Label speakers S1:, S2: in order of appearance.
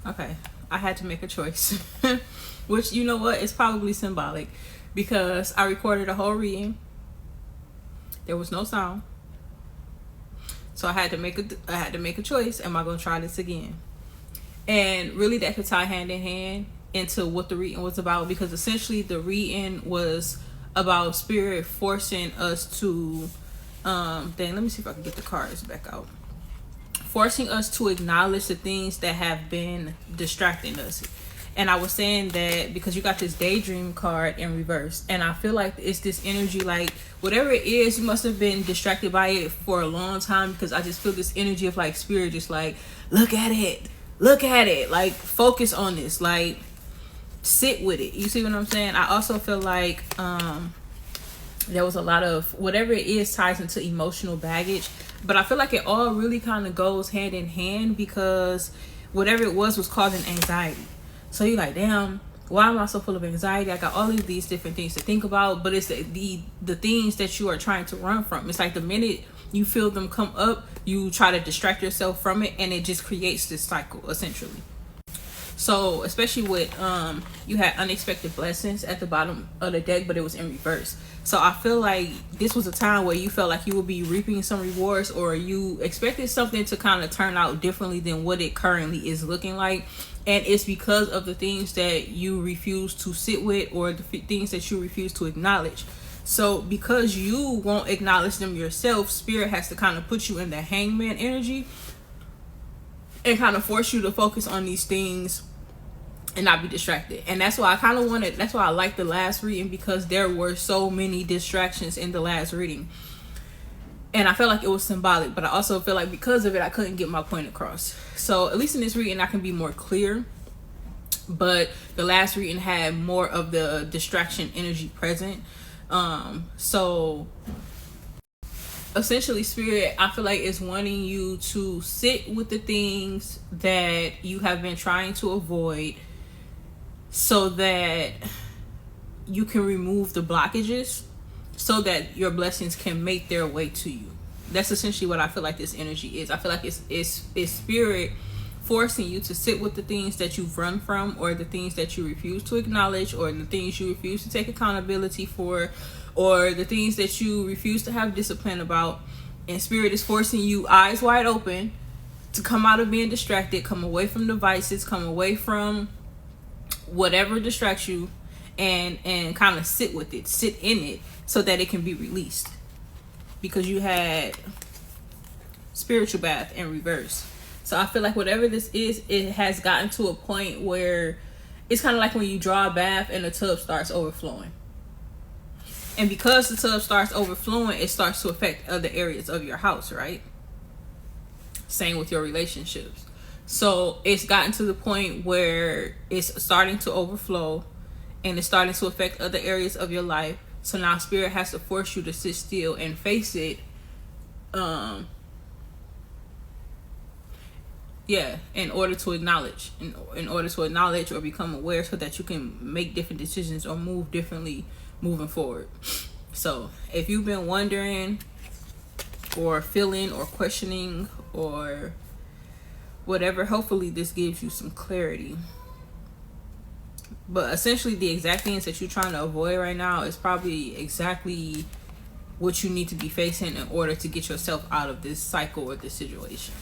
S1: Okay, I had to make a choice, which, you know what, is probably symbolic, because I recorded a whole reading. There was no sound, so I had to make a choice. Am I gonna try this again? And really, that could tie hand in hand into what the reading was about, because essentially the reading was about spirit forcing us to let me see if I can get the cards back out, forcing us to acknowledge the things that have been distracting us. And I was saying that because you got this daydream card in reverse, and I feel like it's this energy, like whatever it is, you must have been distracted by it for a long time, because I just feel this energy of like spirit just like, look at it, like focus on this, like sit with it. You see what I'm saying? I also feel like there was a lot of whatever it is ties into emotional baggage, but I feel like it all really kind of goes hand in hand, because whatever it was causing anxiety. So you're like, damn, why am I so full of anxiety? I got all of these different things to think about, but it's the things that you are trying to run from. It's like the minute you feel them come up, you try to distract yourself from it, and it just creates this cycle essentially. So especially with you had unexpected blessings at the bottom of the deck, but it was in reverse. So I feel like this was a time where you felt like you would be reaping some rewards, or you expected something to kind of turn out differently than what it currently is looking like. And it's because of the things that you refuse to sit with, or the things that you refuse to acknowledge. So because you won't acknowledge them yourself, spirit has to kind of put you in the hangman energy and kind of force you to focus on these things and not be distracted. And that's why that's why I like the last reading, because there were so many distractions in the last reading. And I felt like it was symbolic, but I also feel like because of it, I couldn't get my point across. So at least in this reading, I can be more clear. But the last reading had more of the distraction energy present. So essentially, spirit, I feel like, is wanting you to sit with the things that you have been trying to avoid, so that you can remove the blockages, so that your blessings can make their way to you. That's essentially what I feel like this energy is. I feel like it's spirit forcing you to sit with the things that you've run from, or the things that you refuse to acknowledge, or the things you refuse to take accountability for, or the things that you refuse to have discipline about. And spirit is forcing you, eyes wide open, to come out of being distracted, come away from devices, come away from whatever distracts you, and kind of sit with it, sit in it, so that it can be released. Because you had spiritual bath in reverse. So I feel like whatever this is, it has gotten to a point where it's kind of like when you draw a bath and the tub starts overflowing. And because the tub starts overflowing, it starts to affect other areas of your house, right? Same with your relationships. So it's gotten to the point where it's starting to overflow, and it's starting to affect other areas of your life. So now spirit has to force you to sit still and face it. In order to acknowledge, or become aware, so that you can make different decisions or move differently moving forward. So if you've been wondering, or feeling, or questioning, or whatever, hopefully this gives you some clarity. But essentially, the exact things that you're trying to avoid right now is probably exactly what you need to be facing in order to get yourself out of this cycle or this situation.